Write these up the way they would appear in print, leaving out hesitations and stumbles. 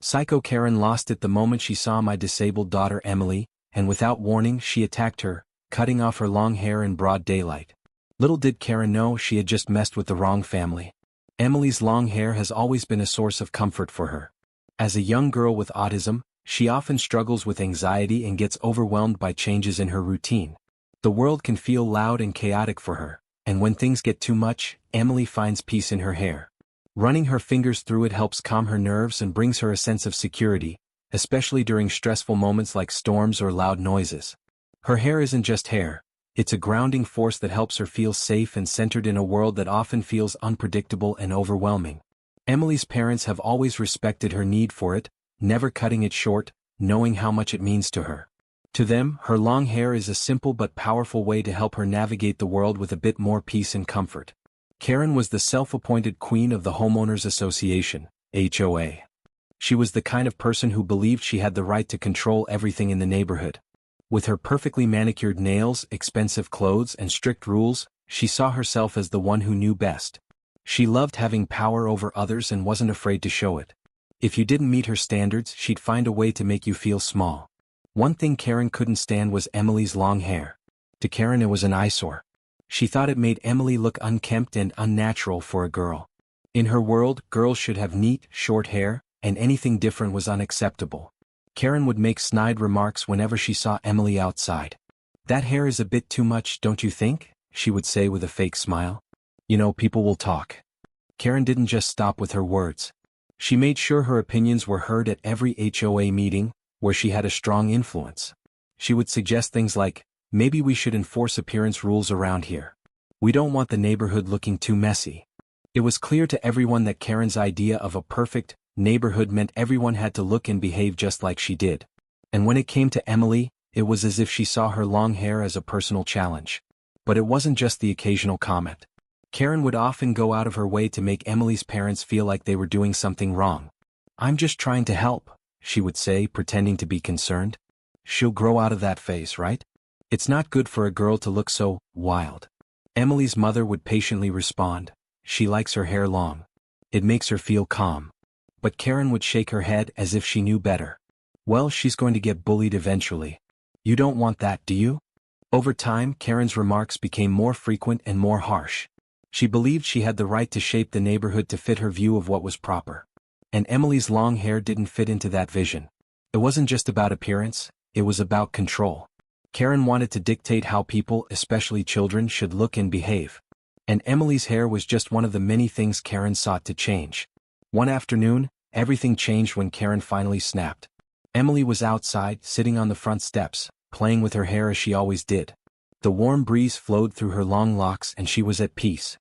Psycho Karen lost it the moment she saw my disabled daughter Emily, and without warning she attacked her, cutting off her long hair in broad daylight. Little did Karen know she had just messed with the wrong family. Emily's long hair has always been a source of comfort for her. As a young girl with autism, she often struggles with anxiety and gets overwhelmed by changes in her routine. The world can feel loud and chaotic for her, and when things get too much, Emily finds peace in her hair. Running her fingers through it helps calm her nerves and brings her a sense of security, especially during stressful moments like storms or loud noises. Her hair isn't just hair, it's a grounding force that helps her feel safe and centered in a world that often feels unpredictable and overwhelming. Emily's parents have always respected her need for it, never cutting it short, knowing how much it means to her. To them, her long hair is a simple but powerful way to help her navigate the world with a bit more peace and comfort. Karen was the self-appointed queen of the Homeowners Association, HOA. She was the kind of person who believed she had the right to control everything in the neighborhood. With her perfectly manicured nails, expensive clothes, and strict rules, she saw herself as the one who knew best. She loved having power over others and wasn't afraid to show it. If you didn't meet her standards, she'd find a way to make you feel small. One thing Karen couldn't stand was Emily's long hair. To Karen it was an eyesore. She thought it made Emily look unkempt and unnatural for a girl. In her world, girls should have neat, short hair, and anything different was unacceptable. Karen would make snide remarks whenever she saw Emily outside. "That hair is a bit too much, don't you think?" she would say with a fake smile. "You know, people will talk." Karen didn't just stop with her words. She made sure her opinions were heard at every HOA meeting, where she had a strong influence. She would suggest things like, "Maybe we should enforce appearance rules around here. We don't want the neighborhood looking too messy." It was clear to everyone that Karen's idea of a perfect neighborhood meant everyone had to look and behave just like she did. And when it came to Emily, it was as if she saw her long hair as a personal challenge. But it wasn't just the occasional comment. Karen would often go out of her way to make Emily's parents feel like they were doing something wrong. "I'm just trying to help," she would say, pretending to be concerned. "She'll grow out of that phase, right? It's not good for a girl to look so wild." Emily's mother would patiently respond, "She likes her hair long. It makes her feel calm." But Karen would shake her head as if she knew better. "Well, she's going to get bullied eventually. You don't want that, do you?" Over time, Karen's remarks became more frequent and more harsh. She believed she had the right to shape the neighborhood to fit her view of what was proper. And Emily's long hair didn't fit into that vision. It wasn't just about appearance, it was about control. Karen wanted to dictate how people, especially children, should look and behave. And Emily's hair was just one of the many things Karen sought to change. One afternoon, everything changed when Karen finally snapped. Emily was outside, sitting on the front steps, playing with her hair as she always did. The warm breeze flowed through her long locks and she was at peace.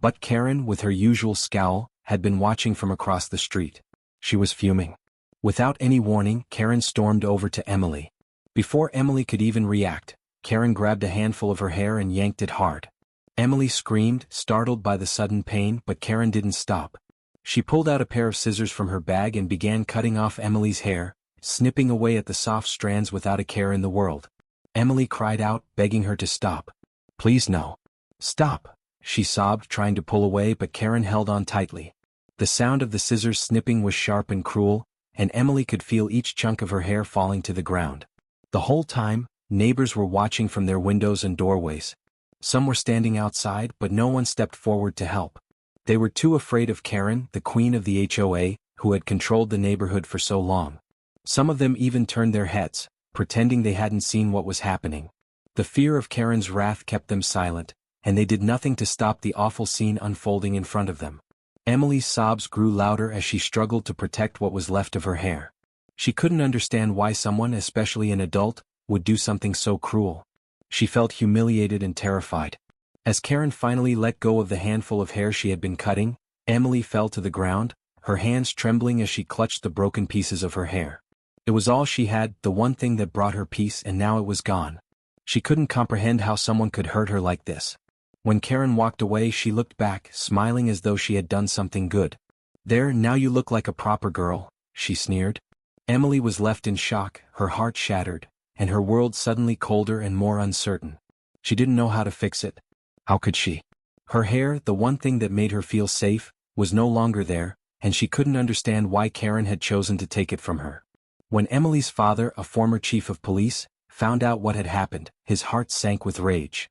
But Karen, with her usual scowl, had been watching from across the street. She was fuming. Without any warning, Karen stormed over to Emily. Before Emily could even react, Karen grabbed a handful of her hair and yanked it hard. Emily screamed, startled by the sudden pain, but Karen didn't stop. She pulled out a pair of scissors from her bag and began cutting off Emily's hair, snipping away at the soft strands without a care in the world. Emily cried out, begging her to stop. "Please no. Stop," she sobbed, trying to pull away, but Karen held on tightly. The sound of the scissors snipping was sharp and cruel, and Emily could feel each chunk of her hair falling to the ground. The whole time, neighbors were watching from their windows and doorways. Some were standing outside, but no one stepped forward to help. They were too afraid of Karen, the queen of the HOA, who had controlled the neighborhood for so long. Some of them even turned their heads, pretending they hadn't seen what was happening. The fear of Karen's wrath kept them silent, and they did nothing to stop the awful scene unfolding in front of them. Emily's sobs grew louder as she struggled to protect what was left of her hair. She couldn't understand why someone, especially an adult, would do something so cruel. She felt humiliated and terrified. As Karen finally let go of the handful of hair she had been cutting, Emily fell to the ground, her hands trembling as she clutched the broken pieces of her hair. It was all she had, the one thing that brought her peace, and now it was gone. She couldn't comprehend how someone could hurt her like this. When Karen walked away, she looked back, smiling as though she had done something good. "There, now you look like a proper girl," she sneered. Emily was left in shock, her heart shattered, and her world suddenly colder and more uncertain. She didn't know how to fix it. How could she? Her hair, the one thing that made her feel safe, was no longer there, and she couldn't understand why Karen had chosen to take it from her. When Emily's father, a former chief of police, found out what had happened, his heart sank with rage.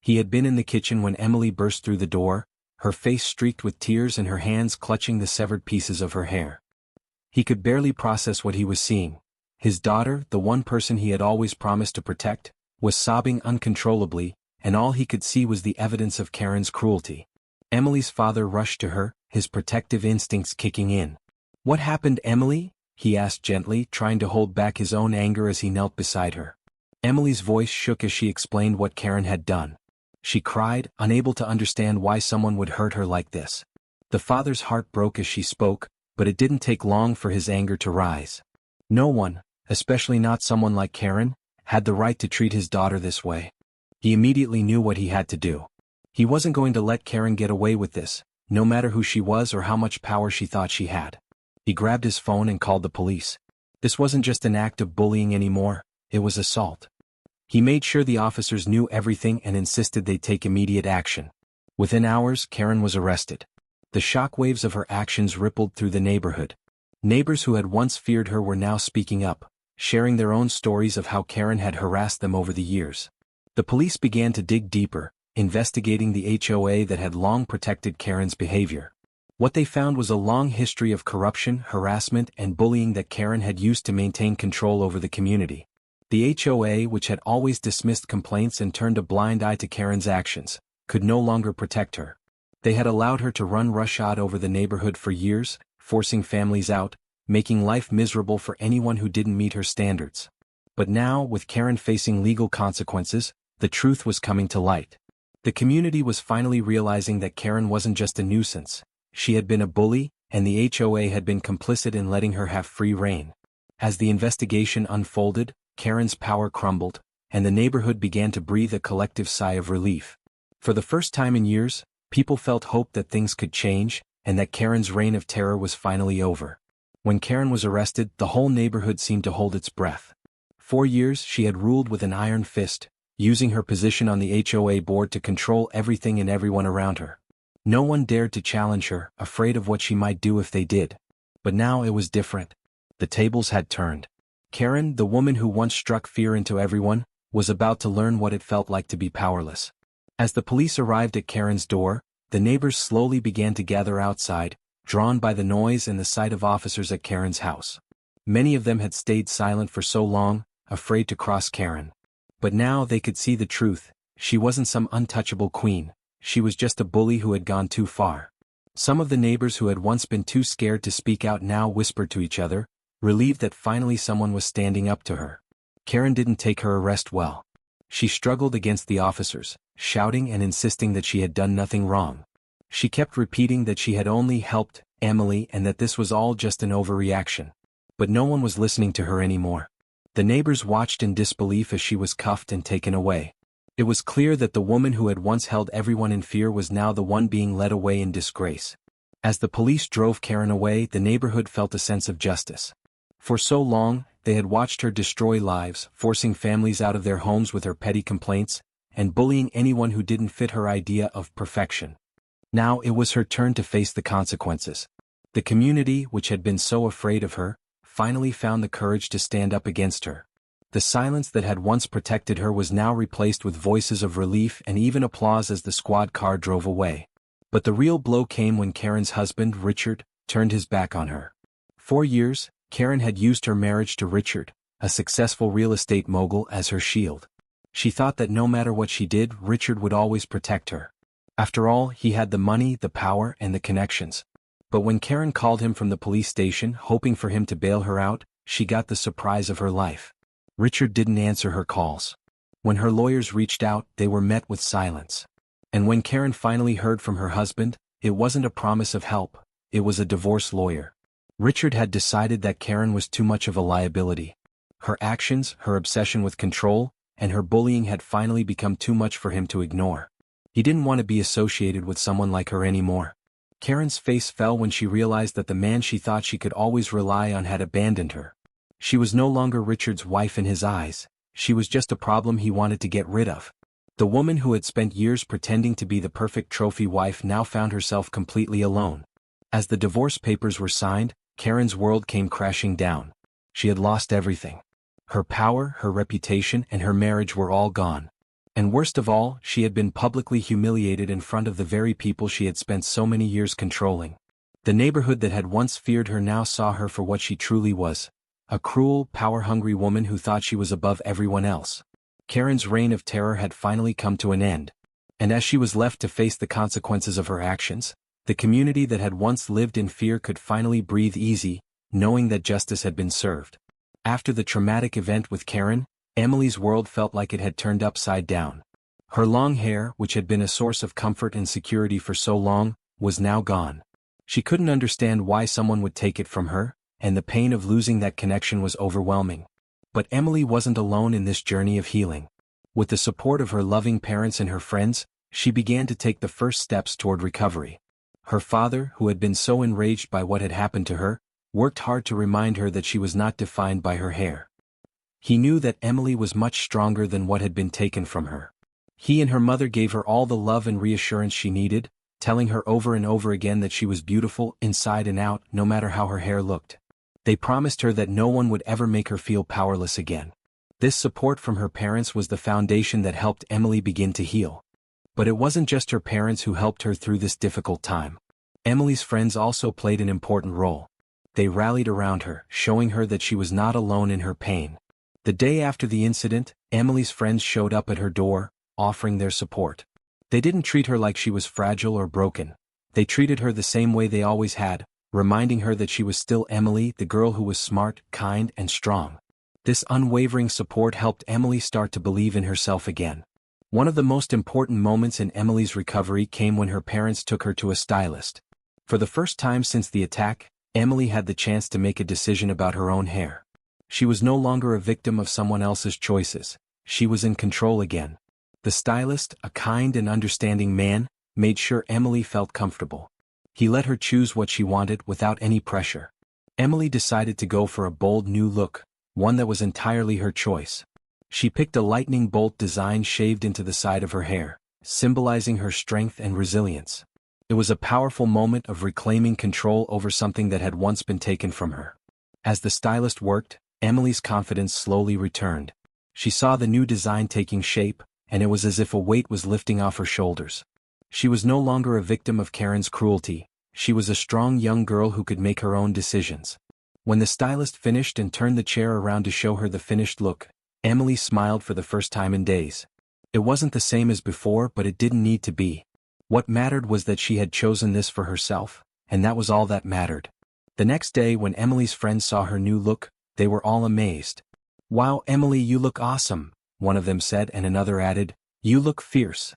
He had been in the kitchen when Emily burst through the door, her face streaked with tears and her hands clutching the severed pieces of her hair. He could barely process what he was seeing. His daughter, the one person he had always promised to protect, was sobbing uncontrollably, and all he could see was the evidence of Karen's cruelty. Emily's father rushed to her, his protective instincts kicking in. "What happened, Emily?" he asked gently, trying to hold back his own anger as he knelt beside her. Emily's voice shook as she explained what Karen had done. She cried, unable to understand why someone would hurt her like this. The father's heart broke as she spoke, but it didn't take long for his anger to rise. No one, especially not someone like Karen, had the right to treat his daughter this way. He immediately knew what he had to do. He wasn't going to let Karen get away with this, no matter who she was or how much power she thought she had. He grabbed his phone and called the police. This wasn't just an act of bullying anymore, it was assault. He made sure the officers knew everything and insisted they take immediate action. Within hours, Karen was arrested. The shockwaves of her actions rippled through the neighborhood. Neighbors who had once feared her were now speaking up, sharing their own stories of how Karen had harassed them over the years. The police began to dig deeper, investigating the HOA that had long protected Karen's behavior. What they found was a long history of corruption, harassment, and bullying that Karen had used to maintain control over the community. The HOA, which had always dismissed complaints and turned a blind eye to Karen's actions, could no longer protect her. They had allowed her to run roughshod over the neighborhood for years, forcing families out, making life miserable for anyone who didn't meet her standards. But now, with Karen facing legal consequences, the truth was coming to light. The community was finally realizing that Karen wasn't just a nuisance. She had been a bully, and the HOA had been complicit in letting her have free rein. As the investigation unfolded, Karen's power crumbled, and the neighborhood began to breathe a collective sigh of relief. For the first time in years, people felt hope that things could change, and that Karen's reign of terror was finally over. When Karen was arrested, the whole neighborhood seemed to hold its breath. 4 years she had ruled with an iron fist, using her position on the HOA board to control everything and everyone around her. No one dared to challenge her, afraid of what she might do if they did. But now it was different. The tables had turned. Karen, the woman who once struck fear into everyone, was about to learn what it felt like to be powerless. As the police arrived at Karen's door, the neighbors slowly began to gather outside, drawn by the noise and the sight of officers at Karen's house. Many of them had stayed silent for so long, afraid to cross Karen. But now they could see the truth. She wasn't some untouchable queen. She was just a bully who had gone too far. Some of the neighbors who had once been too scared to speak out now whispered to each other, relieved that finally someone was standing up to her. Karen didn't take her arrest well. She struggled against the officers, shouting and insisting that she had done nothing wrong. She kept repeating that she had only helped Emily and that this was all just an overreaction. But no one was listening to her anymore. The neighbors watched in disbelief as she was cuffed and taken away. It was clear that the woman who had once held everyone in fear was now the one being led away in disgrace. As the police drove Karen away, the neighborhood felt a sense of justice. For so long, they had watched her destroy lives, forcing families out of their homes with her petty complaints, and bullying anyone who didn't fit her idea of perfection. Now it was her turn to face the consequences. The community, which had been so afraid of her, finally found the courage to stand up against her. The silence that had once protected her was now replaced with voices of relief and even applause as the squad car drove away. But the real blow came when Karen's husband, Richard, turned his back on her. 4 years, Karen had used her marriage to Richard, a successful real estate mogul, as her shield. She thought that no matter what she did, Richard would always protect her. After all, he had the money, the power, and the connections. But when Karen called him from the police station, hoping for him to bail her out, she got the surprise of her life. Richard didn't answer her calls. When her lawyers reached out, they were met with silence. And when Karen finally heard from her husband, it wasn't a promise of help, it was a divorce lawyer. Richard had decided that Karen was too much of a liability. Her actions, her obsession with control, and her bullying had finally become too much for him to ignore. He didn't want to be associated with someone like her anymore. Karen's face fell when she realized that the man she thought she could always rely on had abandoned her. She was no longer Richard's wife in his eyes, she was just a problem he wanted to get rid of. The woman who had spent years pretending to be the perfect trophy wife now found herself completely alone. As the divorce papers were signed, Karen's world came crashing down. She had lost everything. Her power, her reputation, and her marriage were all gone. And worst of all, she had been publicly humiliated in front of the very people she had spent so many years controlling. The neighborhood that had once feared her now saw her for what she truly was. A cruel, power-hungry woman who thought she was above everyone else. Karen's reign of terror had finally come to an end. And as she was left to face the consequences of her actions, the community that had once lived in fear could finally breathe easy, knowing that justice had been served. After the traumatic event with Karen, Emily's world felt like it had turned upside down. Her long hair, which had been a source of comfort and security for so long, was now gone. She couldn't understand why someone would take it from her, and the pain of losing that connection was overwhelming. But Emily wasn't alone in this journey of healing. With the support of her loving parents and her friends, she began to take the first steps toward recovery. Her father, who had been so enraged by what had happened to her, worked hard to remind her that she was not defined by her hair. He knew that Emily was much stronger than what had been taken from her. He and her mother gave her all the love and reassurance she needed, telling her over and over again that she was beautiful inside and out, no matter how her hair looked. They promised her that no one would ever make her feel powerless again. This support from her parents was the foundation that helped Emily begin to heal. But it wasn't just her parents who helped her through this difficult time. Emily's friends also played an important role. They rallied around her, showing her that she was not alone in her pain. The day after the incident, Emily's friends showed up at her door, offering their support. They didn't treat her like she was fragile or broken. They treated her the same way they always had, reminding her that she was still Emily, the girl who was smart, kind, and strong. This unwavering support helped Emily start to believe in herself again. One of the most important moments in Emily's recovery came when her parents took her to a stylist. For the first time since the attack, Emily had the chance to make a decision about her own hair. She was no longer a victim of someone else's choices. She was in control again. The stylist, a kind and understanding man, made sure Emily felt comfortable. He let her choose what she wanted without any pressure. Emily decided to go for a bold new look, one that was entirely her choice. She picked a lightning bolt design shaved into the side of her hair, symbolizing her strength and resilience. It was a powerful moment of reclaiming control over something that had once been taken from her. As the stylist worked, Emily's confidence slowly returned. She saw the new design taking shape, and it was as if a weight was lifting off her shoulders. She was no longer a victim of Karen's cruelty. She was a strong young girl who could make her own decisions. When the stylist finished and turned the chair around to show her the finished look, Emily smiled for the first time in days. It wasn't the same as before, but it didn't need to be. What mattered was that she had chosen this for herself, and that was all that mattered. The next day when Emily's friends saw her new look, they were all amazed. "Wow, Emily, you look awesome," one of them said, and another added, "You look fierce."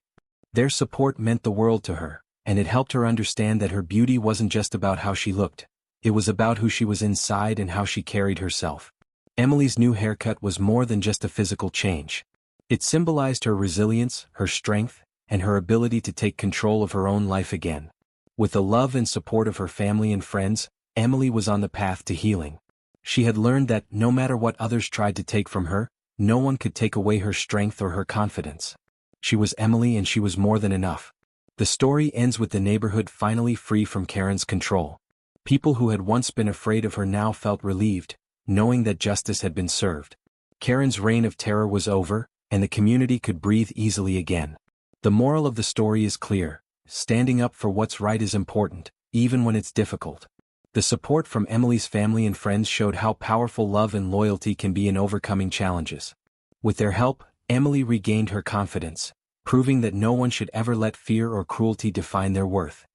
Their support meant the world to her, and it helped her understand that her beauty wasn't just about how she looked. It was about who she was inside and how she carried herself. Emily's new haircut was more than just a physical change. It symbolized her resilience, her strength, and her ability to take control of her own life again. With the love and support of her family and friends, Emily was on the path to healing. She had learned that, no matter what others tried to take from her, no one could take away her strength or her confidence. She was Emily, and she was more than enough. The story ends with the neighborhood finally free from Karen's control. People who had once been afraid of her now felt relieved, knowing that justice had been served. Karen's reign of terror was over, and the community could breathe easily again. The moral of the story is clear: standing up for what's right is important, even when it's difficult. The support from Emily's family and friends showed how powerful love and loyalty can be in overcoming challenges. With their help, Emily regained her confidence, proving that no one should ever let fear or cruelty define their worth.